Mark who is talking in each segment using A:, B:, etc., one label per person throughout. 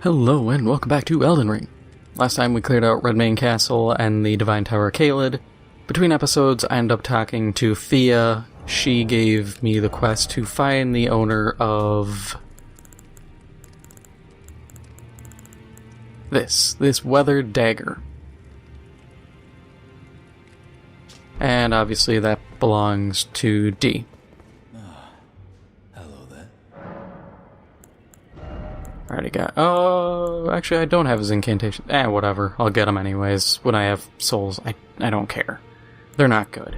A: Hello and welcome back to Elden Ring. Last time we cleared out Redmane Castle and the Divine Tower of Caelid. Between episodes I ended up talking to Fia. She gave me the quest to find the owner of this weathered dagger. And obviously that belongs to D. Already got... Oh, actually I don't have his incantation. Whatever. I'll get them anyways. When I have souls, I don't care. They're not good.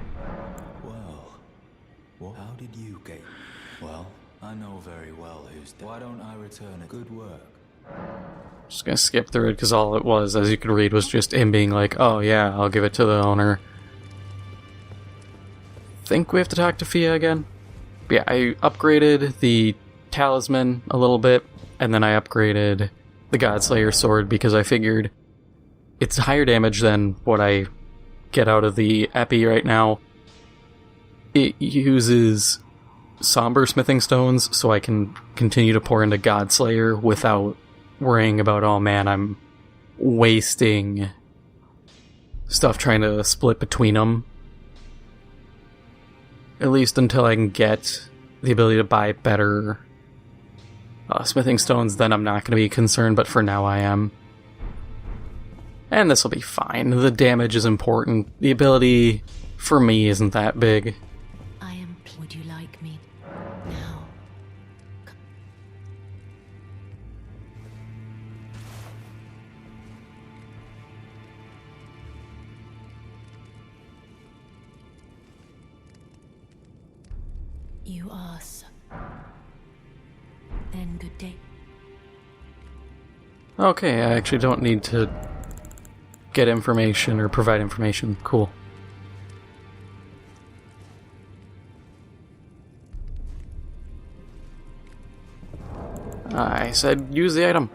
B: Well, how did you get... Well, I know very well who's... Why don't I return a good work?
A: Just gonna skip through it because all it was, as you could read, was just him being like, oh yeah, I'll give it to the owner. Think we have to talk to Fia again? But yeah, I upgraded the talisman a little bit. And then I upgraded the Godslayer sword because I figured it's higher damage than what I get out of the Epi right now. It uses somber smithing stones, so I can continue to pour into Godslayer without worrying about, oh man, I'm wasting stuff trying to split between them. At least until I can get the ability to buy better smithing stones, then I'm not going to be concerned, but for now I am. And this will be fine. The damage is important. The ability, for me, isn't that big.
C: Would you like me now? You are so... Then good day.
A: Okay, I actually don't need to get information or provide information. Cool. I said use the item.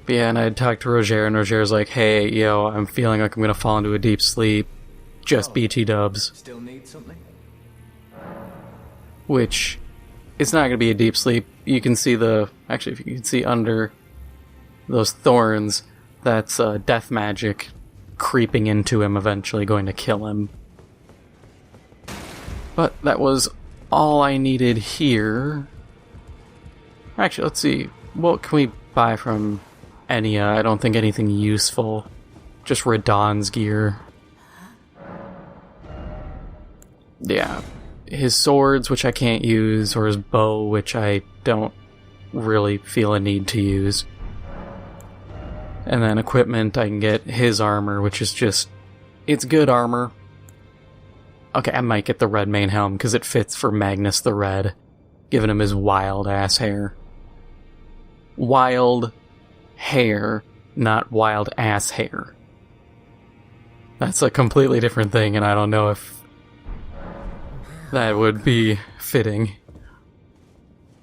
A: But yeah, and I talked to Roger, and Roger's like, hey, yo, I'm feeling like I'm gonna fall into a deep sleep. Just BT dubs.
B: Still need something?
A: Which, it's not going to be a deep sleep. You can see actually, if you can see under those thorns, that's death magic creeping into him, eventually going to kill him. But that was all I needed here. Actually, let's see. What can we buy from Enya? I don't think anything useful. Just Radahn's gear. Yeah, his swords, which I can't use, or his bow, which I don't really feel a need to use. And then equipment, I can get his armor, which is just... It's good armor. Okay, I might get the Redmane helm, because it fits for Magnus the Red, giving him his wild-ass hair. Wild hair, not wild-ass hair. That's a completely different thing, and I don't know if that would be fitting.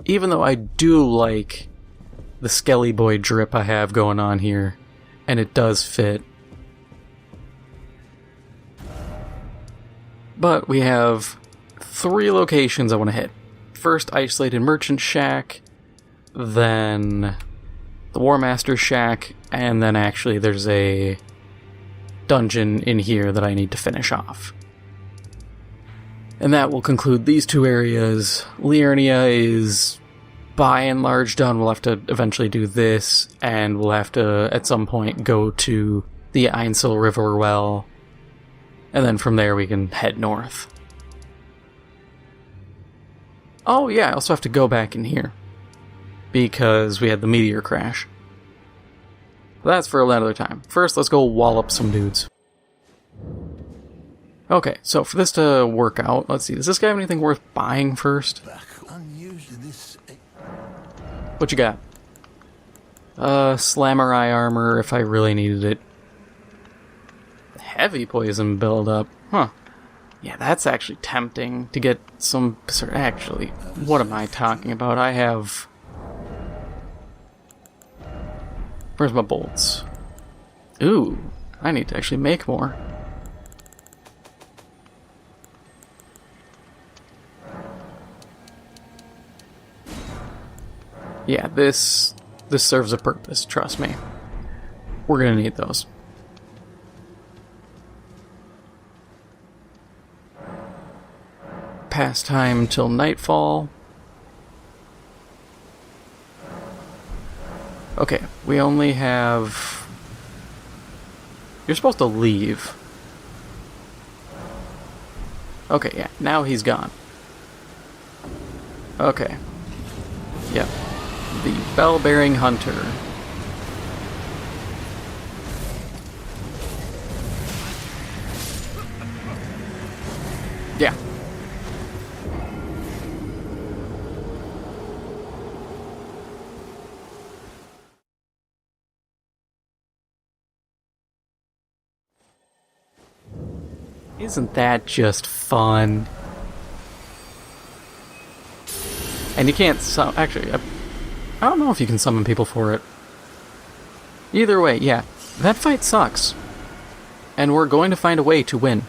A: Even though I do like the Skelly Boy drip I have going on here, and it does fit. But we have 3 locations I want to hit. First, Isolated Merchant Shack, then the War Master Shack, and then actually there's a dungeon in here that I need to finish off. And that will conclude these 2 areas. Liurnia is by and large done. We'll have to eventually do this, and we'll have to, at some point, go to the Ainsel River Well, and then from there we can head north. Oh yeah, I also have to go back in here, because we had the meteor crash. But that's for another time. First, let's go wallop some dudes. Okay, so for this to work out, let's see, does this guy have anything worth buying first? What you got? Slamurai armor, if I really needed it. Heavy poison buildup. Huh. Yeah, that's actually tempting to get some... Actually, what am I talking about? I have... Where's my bolts? Ooh, I need to actually make more. Yeah, this serves a purpose, trust me. We're gonna need those. Pass time till nightfall. Okay, we only have... You're supposed to leave. Okay, yeah, now he's gone. Okay. Yep. The bell-bearing hunter. Yeah. Isn't that just fun? And you can't actually, I don't know if you can summon people for it. Either way, yeah, that fight sucks. And we're going to find a way to win.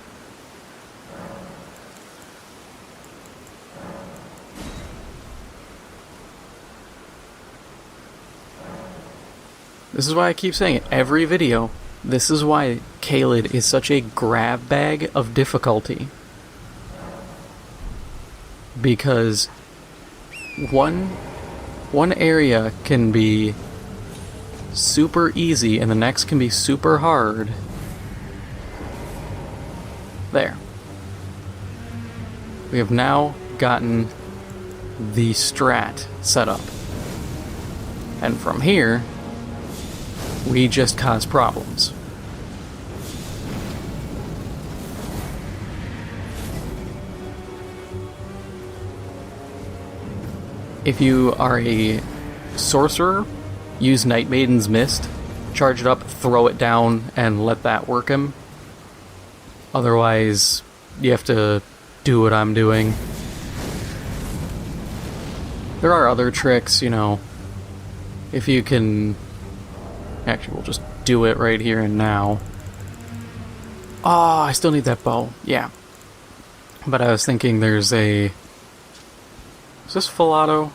A: This is why I keep saying it every video. This is why Caelid is such a grab bag of difficulty. Because one area can be super easy and the next can be super hard. There. We have now gotten the strat set up. And from here, we just cause problems. If you are a sorcerer, use Night Maiden's Mist, charge it up, throw it down, and let that work him. Otherwise, you have to do what I'm doing. There are other tricks, you know. If you can... Actually, we'll just do it right here and now. Ah, I still need that bow. Yeah. But I was thinking there's a... Is this full auto?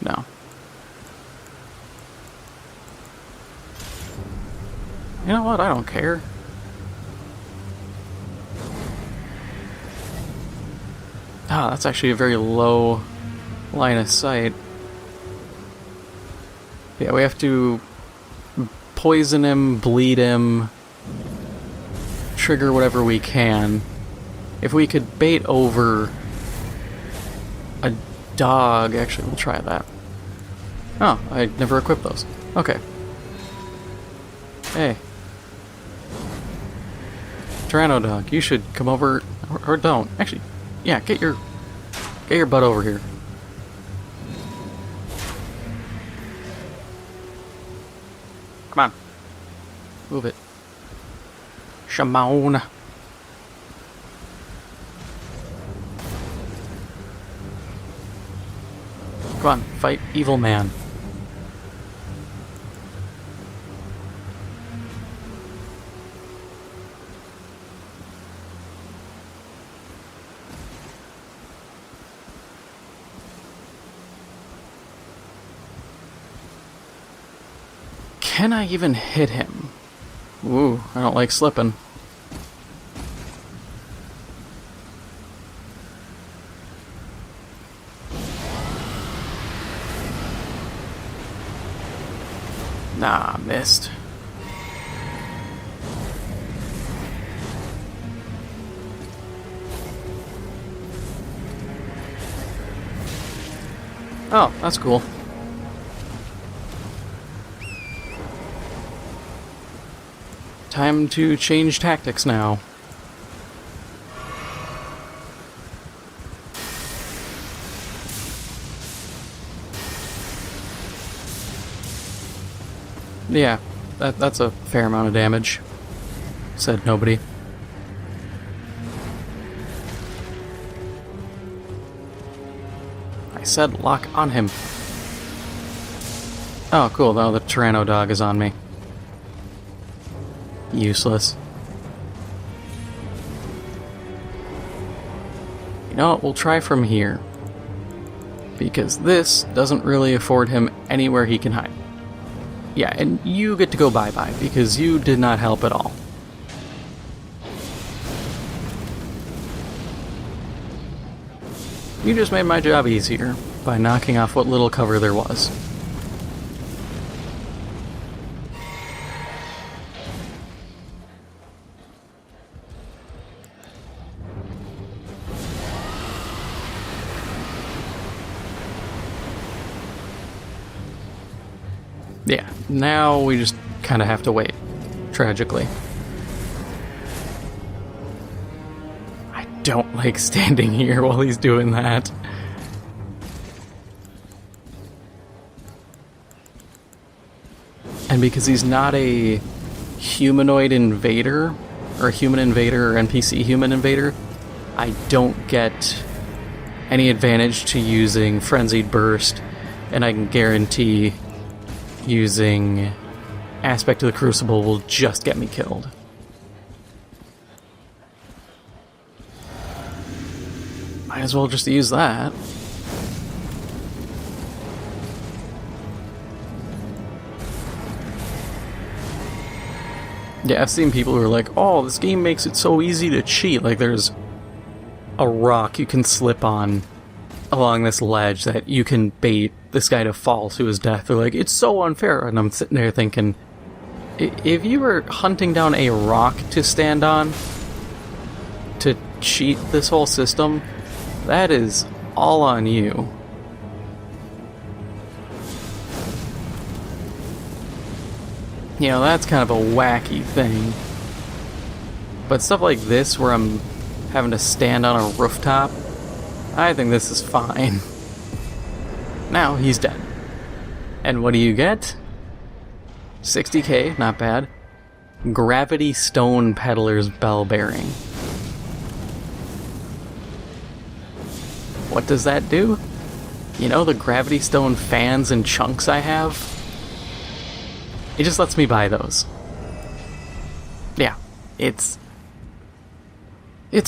A: No. You know what? I don't care. Ah, that's actually a very low line of sight. Yeah, we have to poison him, bleed him, trigger whatever we can. If we could bait over a dog, actually, we'll try that. Oh, I never equipped those. Okay. Hey. Tyranno dog, you should come over, or don't. Actually, yeah, get your butt over here. Come on. Move it. Shimon. Come on, fight evil man. Can I even hit him? Ooh, I don't like slipping. Nah, missed. Oh, that's cool. Time to change tactics now. Yeah, that's a fair amount of damage. Said nobody. I said lock on him. Oh, cool. Now the Tyranno dog is on me. Useless. You know what? We'll try from here. because this doesn't really afford him anywhere he can hide. Yeah, and you get to go bye-bye, because you did not help at all. You just made my job easier by knocking off what little cover there was. Yeah, now we just kind of have to wait, tragically. I don't like standing here while he's doing that. And because he's not a humanoid invader, or a human invader, or NPC human invader, I don't get any advantage to using Frenzied Burst, and I can guarantee using Aspect of the Crucible will just get me killed. Might as well just use that. Yeah, I've seen people who are like, oh, this game makes it so easy to cheat. Like, there's a rock you can slip on along this ledge that you can bait this guy to fall to his death. They're like, it's so unfair. And I'm sitting there thinking, if you were hunting down a rock to stand on to cheat this whole system, that is all on you. You know, that's kind of a wacky thing. But stuff like this, where I'm having to stand on a rooftop, I think this is fine. Now, he's dead. And what do you get? 60k, not bad. Gravity Stone Peddler's Bell Bearing. What does that do? You know the Gravity Stone fans and chunks I have? It just lets me buy those. Yeah, it's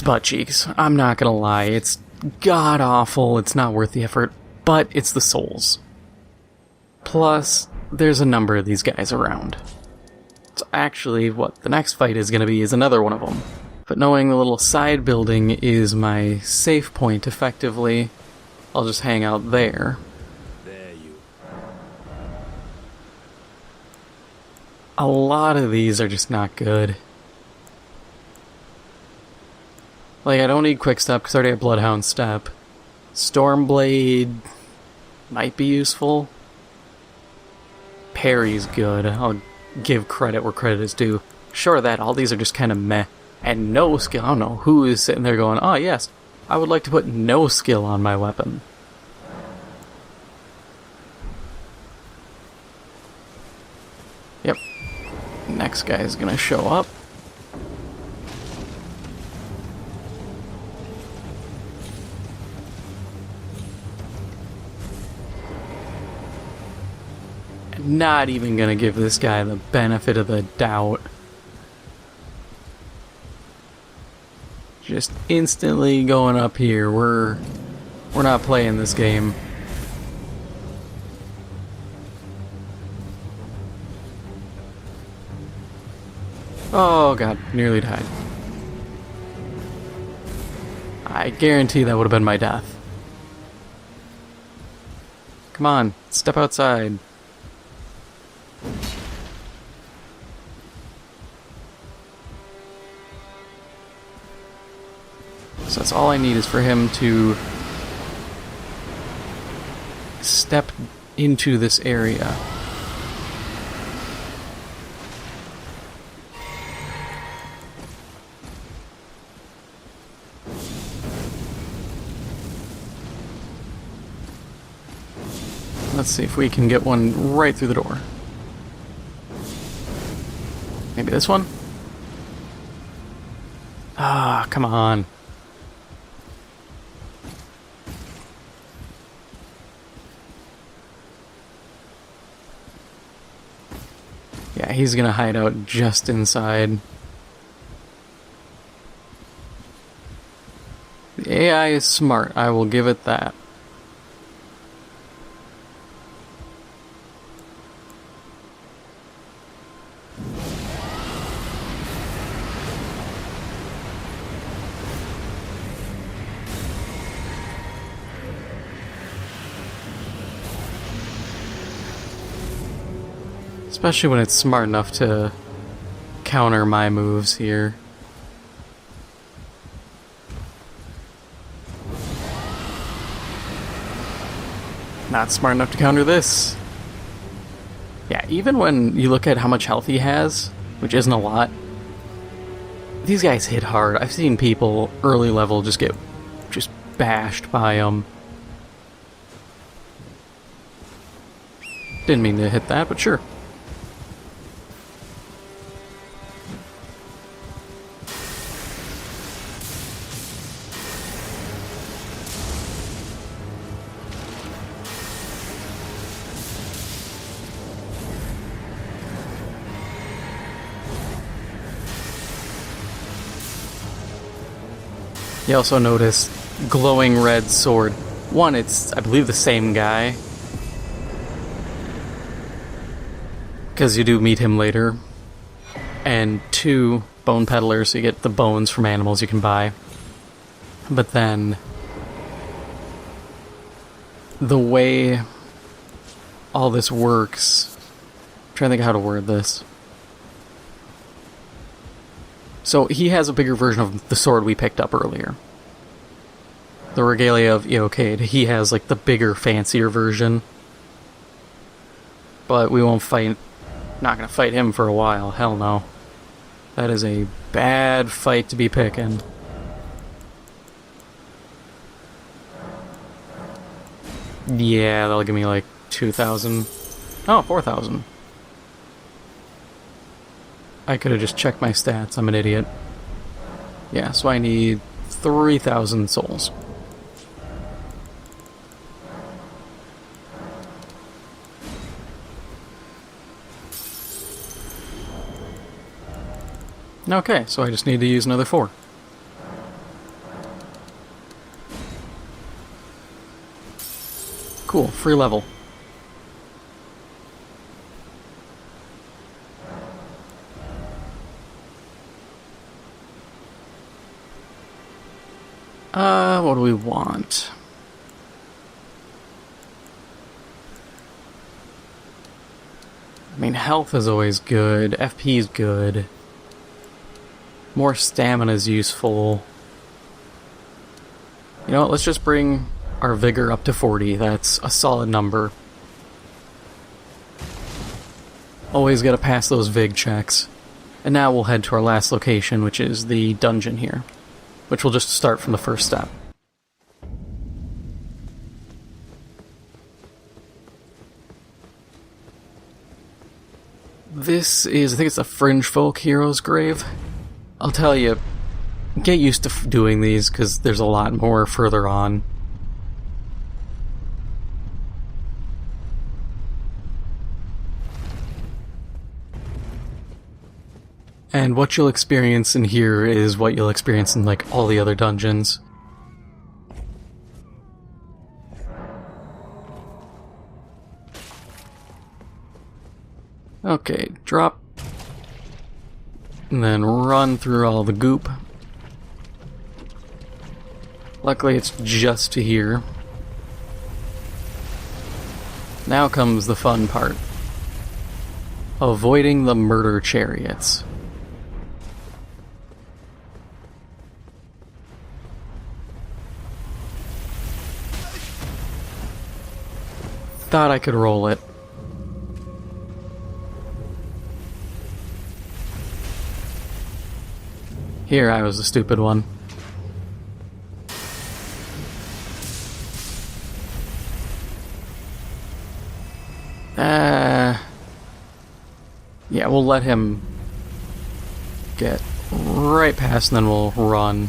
A: butt cheeks. I'm not gonna lie. It's god awful. It's not worth the effort, but it's the souls. Plus, there's a number of these guys around. So actually, what the next fight is gonna be is another one of them. But knowing the little side building is my safe point, effectively, I'll just hang out there. A lot of these are just not good. Like, I don't need Quick Step because I already have Bloodhound Step. Stormblade might be useful. Parry's good. I'll give credit where credit is due. Sure, that all these are just kind of meh. And no skill. I don't know who is sitting there going, oh yes, I would like to put no skill on my weapon. Yep. Next guy is gonna show up. Not even gonna give this guy the benefit of the doubt. Just instantly going up here. We're not playing this game. Oh god, nearly died. I guarantee that would have been my death. Come on, step outside. So that's all I need is for him to step into this area. Let's see if we can get one right through the door. Maybe this one? Ah, come on. Yeah, he's gonna hide out just inside. The AI is smart, I will give it that. Especially when it's smart enough to counter my moves here. Not smart enough to counter this. Yeah, even when you look at how much health he has, which isn't a lot, these guys hit hard. I've seen people early level just get bashed by them. Didn't mean to hit that, but sure. You also notice glowing red sword. One, it's, I believe, the same guy, because you do meet him later. And two, bone peddlers, so you get the bones from animals you can buy. But then, the way all this works, I'm trying to think of how to word this. So he has a bigger version of the sword we picked up earlier. The Regalia of Eocade. He has like the bigger, fancier version. But we won't fight. Not gonna fight him for a while. Hell no. That is a bad fight to be picking. Yeah, that'll give me like 2,000. Oh, 4,000. I could have just checked my stats. I'm an idiot. Yeah, so I need 3,000 souls. Okay, so I just need to use another 4. Cool, free level. What do we want? I mean, health is always good, FP is good. More stamina is useful. You know what, let's just bring our vigor up to 40. That's a solid number. Always gotta pass those vig checks. And now we'll head to our last location, which is the dungeon here. Which will just start from the first step. This is, I think it's the Fringefolk hero's grave. I'll tell you, get used to doing these, because there's a lot more further on. And what you'll experience in here is what you'll experience in, like, all the other dungeons. Okay, drop. And then run through all the goop. Luckily it's just to here. Now comes the fun part. Avoiding the murder chariots. Thought I could roll it. Here, I was the stupid one. Yeah, we'll let him get right past and then we'll run.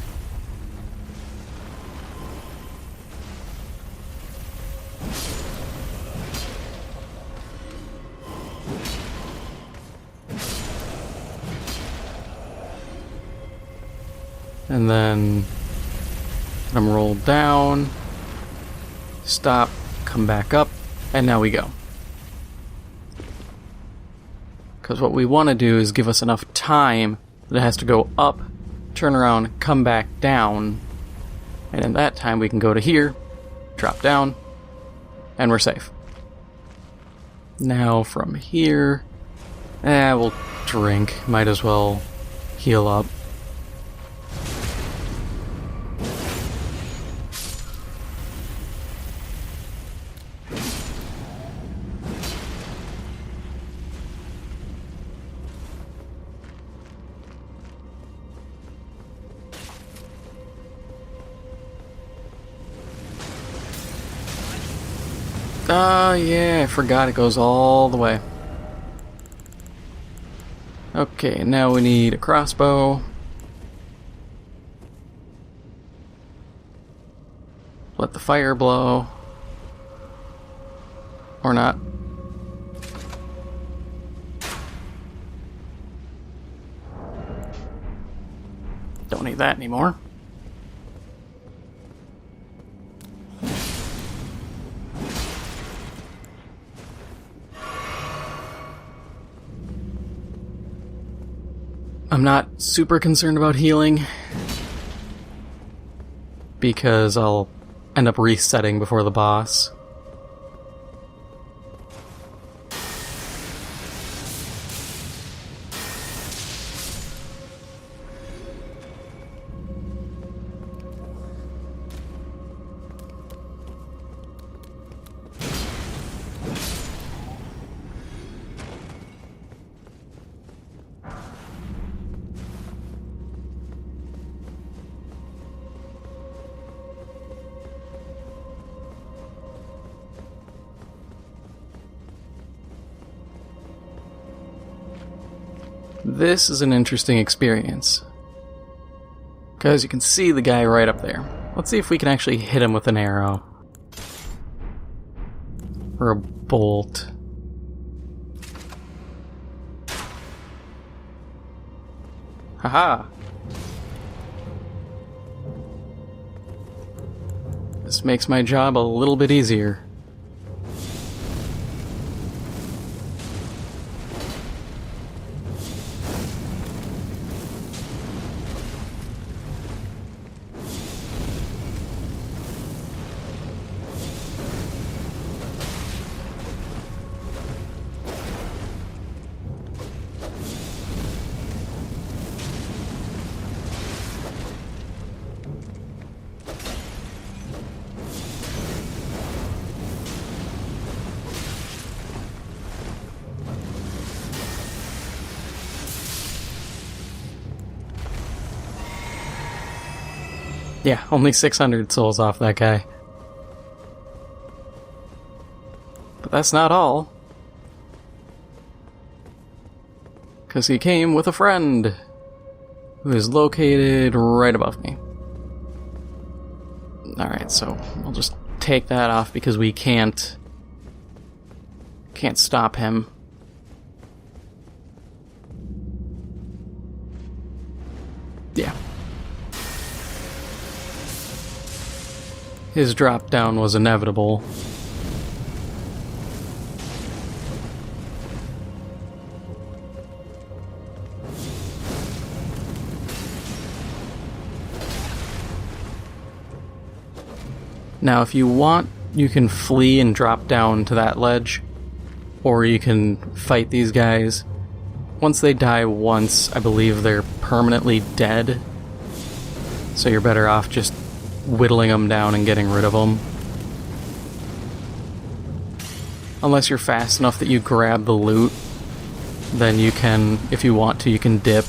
A: And then I'm rolled down, stop, come back up, and now we go. Because what we want to do is give us enough time that it has to go up, turn around, come back down, and in that time we can go to here, drop down, and we're safe. Now from here, We'll drink. Might as well heal up. Oh yeah, I forgot it goes all the way. Okay, now we need a crossbow. Let the fire blow. Or not. Don't need that anymore. I'm not super concerned about healing because I'll end up resetting before the boss. This is an interesting experience, because you can see the guy right up there. Let's see if we can actually hit him with an arrow. Or a bolt. Haha! This makes my job a little bit easier. Yeah, only 600 souls off that guy. But that's not all. Because he came with a friend who is located right above me. Alright, so we'll just take that off because we can't stop him. Yeah. His drop down was inevitable. Now, if you want, you can flee and drop down to that ledge, or you can fight these guys. Once they die once, I believe they're permanently dead, so you're better off just whittling them down and getting rid of them. Unless you're fast enough that you grab the loot, then you can, if you want to, you can dip.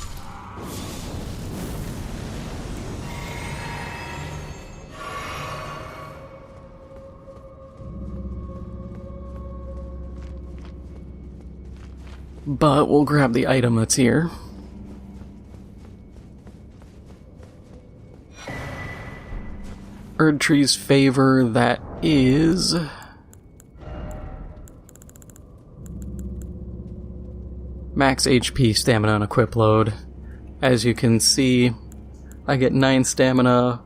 A: But we'll grab the item that's here. Erdtree's favor, that is... max HP, stamina, and equip load. As you can see, I get 9 stamina,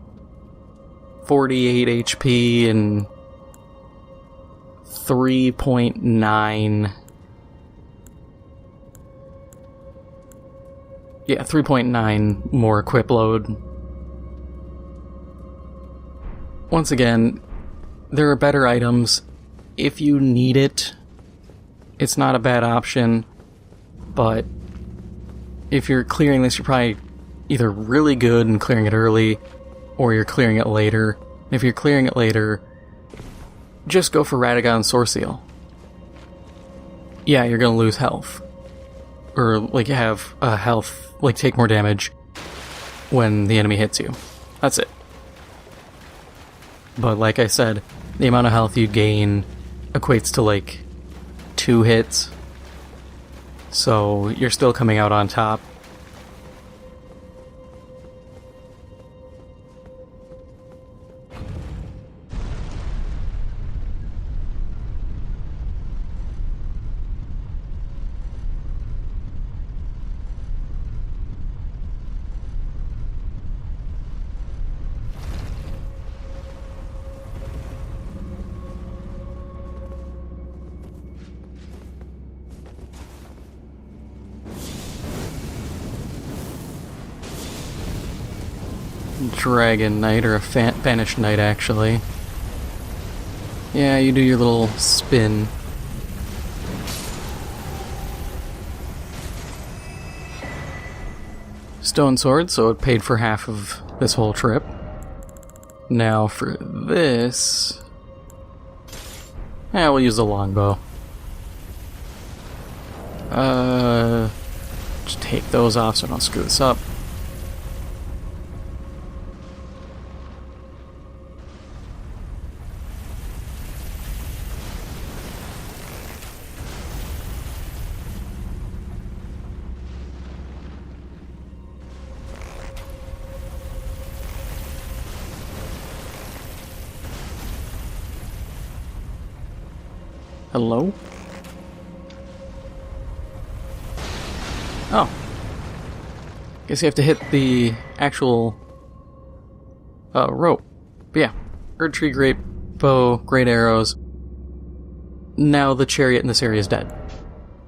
A: 48 HP, and 3.9... yeah, 3.9 more equip load. Once again, there are better items. If you need it, it's not a bad option. But if you're clearing this, you're probably either really good and clearing it early, or you're clearing it later. If you're clearing it later, just go for Radagon Soreseal. Yeah, you're gonna lose health. Or, like, have health, like, take more damage when the enemy hits you. That's it. But like I said, the amount of health you gain equates to, like, 2 hits. So you're still coming out on top. Dragon Knight, or a Banished Knight, actually. Yeah, you do your little spin. Stone Sword, so it paid for half of this whole trip. Now for this... we'll use the longbow. Just take those off so I don't screw this up. Hello? Oh. Guess you have to hit the actual rope. But yeah. Erd Tree, great bow, great arrows. Now the chariot in this area is dead.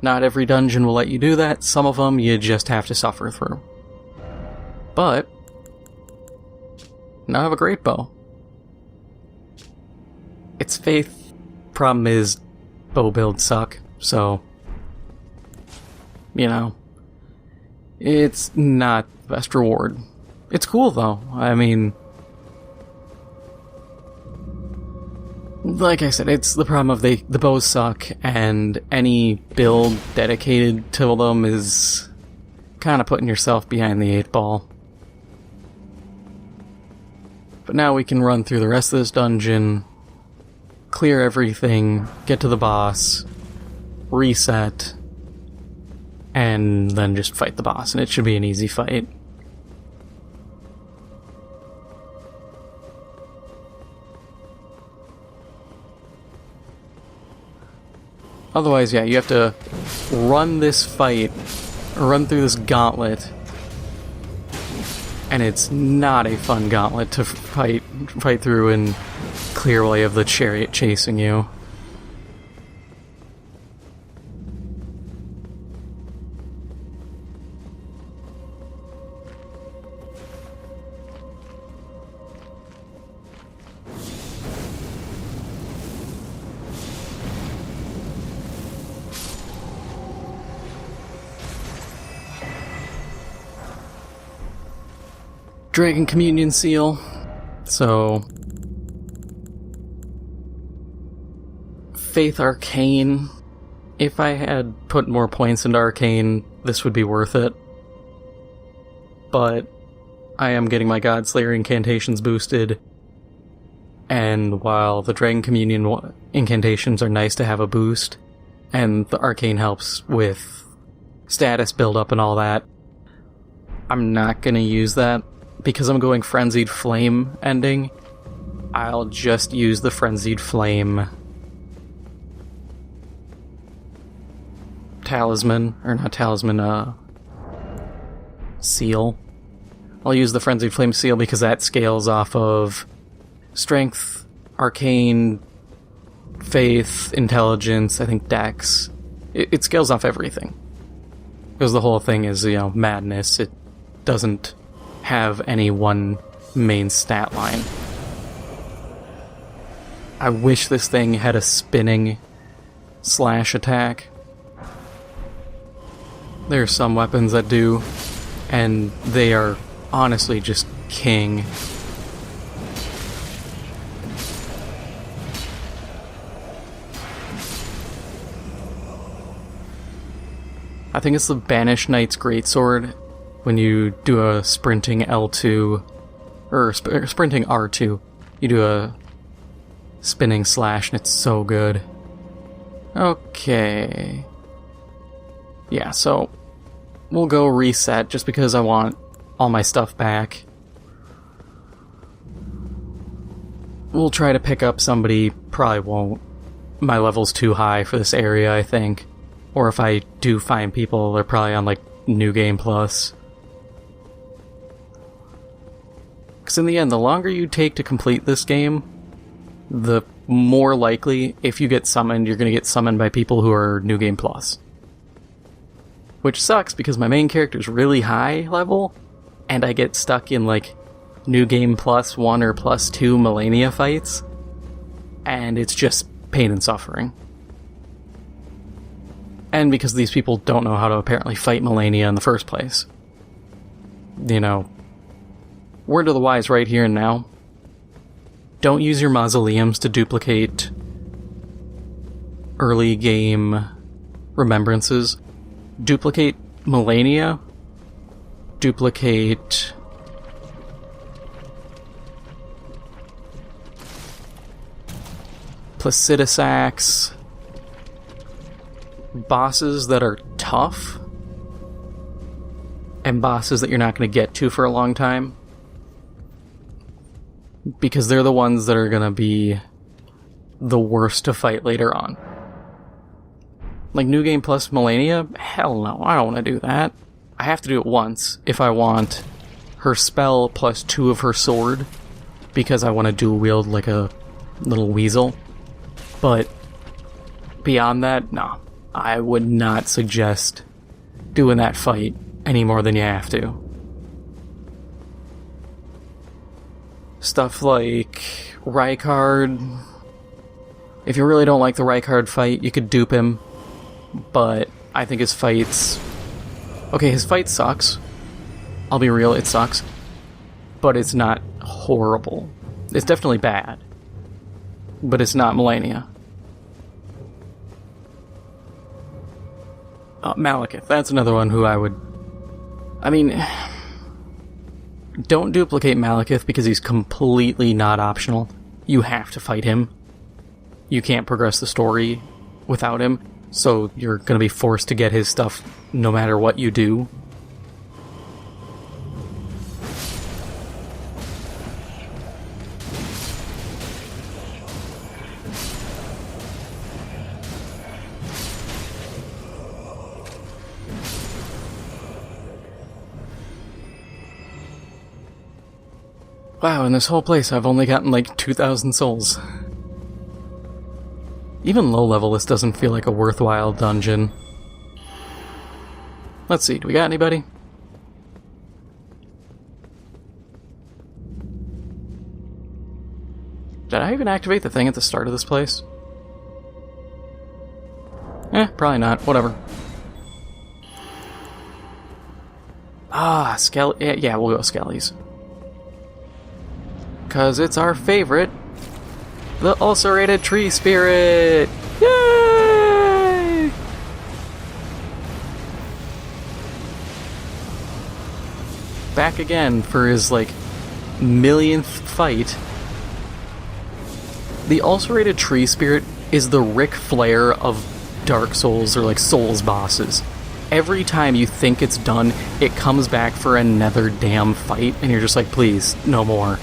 A: Not every dungeon will let you do that. Some of them you just have to suffer through. But now I have a great bow. It's faith. Problem is, bow builds suck, so, you know, it's not the best reward. It's cool, though. I mean, like I said, it's the problem of the bows suck, and any build dedicated to them is kind of putting yourself behind the 8 ball. But now we can run through the rest of this dungeon, clear everything, get to the boss, reset, and then just fight the boss, and it should be an easy fight. Otherwise, yeah, you have to run this fight, run through this gauntlet, and it's not a fun gauntlet to fight through and clear while you have the chariot chasing you. Dragon Communion Seal. So, Faith Arcane. If I had put more points into Arcane, this would be worth it. But I am getting my Godslayer incantations boosted, and while the Dragon Communion incantations are nice to have a boost, and the Arcane helps with status build-up and all that, I'm not going to use that. Because I'm going Frenzied Flame ending, I'll just use the Frenzied Flame talisman, or not talisman, seal. I'll use the Frenzied Flame seal because that scales off of Strength, Arcane, Faith, Intelligence, I think Dex. It scales off everything. Because the whole thing is, you know, madness. It doesn't have any one main stat line. I wish this thing had a spinning slash attack. There are some weapons that do, and they are honestly just king. I think it's the Banished Knight's Greatsword when you do a sprinting L2, or sprinting R2. You do a spinning slash and it's so good. Okay. Yeah, so we'll go reset just because I want all my stuff back. We'll try to pick up somebody, probably won't. My level's too high for this area, I think. Or if I do find people, they're probably on, like, New Game Plus. Because in the end, the longer you take to complete this game, the more likely, if you get summoned, you're going to get summoned by people who are New Game Plus. Which sucks, because my main character's really high level, and I get stuck in, like, New Game Plus 1 or Plus 2 Millennia fights, and it's just pain and suffering. And because these people don't know how to apparently fight Millennia in the first place. You know, word to the wise right here and now. Don't use your mausoleums to duplicate early game remembrances. Duplicate Millennia. Duplicate Placidus Axe. Bosses that are tough. And bosses that you're not going to get to for a long time. Because they're the ones that are going to be the worst to fight later on. Like New Game Plus Millennia? Hell no, I don't want to do that. I have to do it once if I want her spell plus 2 of her sword. Because I want to dual wield like a little weasel. But beyond that, no. I would not suggest doing that fight any more than you have to. Stuff like Rykard. If you really don't like the Rykard fight, you could dupe him. But I think his fights... Okay, his fight sucks. I'll be real, it sucks. But it's not horrible. It's definitely bad. But it's not Millennia. Malekith, that's another one who I would... I mean... Don't duplicate Malekith because he's completely not optional. You have to fight him. You can't progress the story without him, so you're going to be forced to get his stuff no matter what you do. Wow, in this whole place I've only gotten like 2,000 souls. Even low level, this doesn't feel like a worthwhile dungeon. Let's see, do we got anybody? Did I even activate the thing at the start of this place? Probably not. Whatever. Ah, yeah, we'll go Skellies. Because it's our favorite. The Ulcerated Tree Spirit! Yay! Back again for his, like, millionth fight. The Ulcerated Tree Spirit is the Ric Flair of Dark Souls, or, like, Souls bosses. Every time you think it's done, it comes back for another damn fight, and you're just like, please, no more.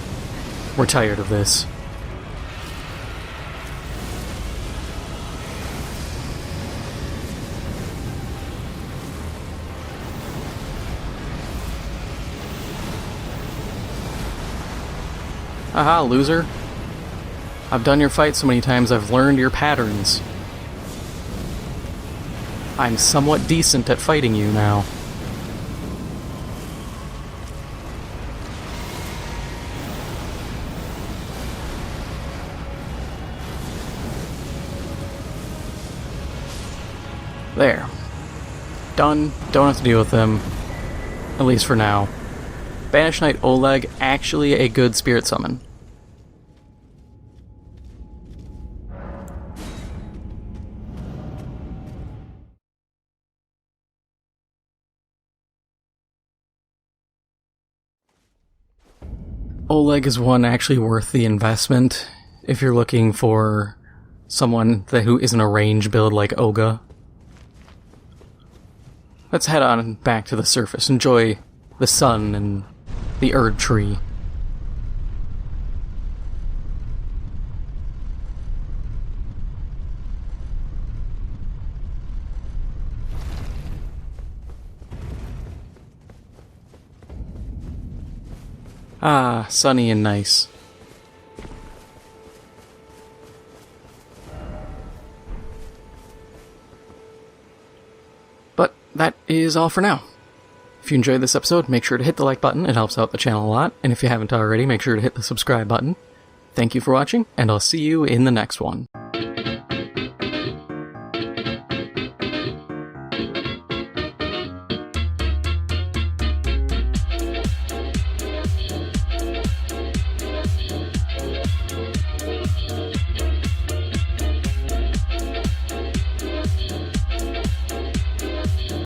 A: We're tired of this. Aha, loser. I've done your fight so many times, I've learned your patterns. I'm somewhat decent at fighting you now. There. Done. Don't have to deal with them. At least for now. Banished Knight Oleg, actually a good spirit summon. Oleg is one actually worth the investment if you're looking for someone who isn't a range build like Olga. Let's head on back to the surface. Enjoy the sun and the Erd tree. Ah, sunny and nice. But that is all for now. If you enjoyed this episode, make sure to hit the like button. It helps out the channel a lot. And if you haven't already, make sure to hit the subscribe button. Thank you for watching, and I'll see you in the next one.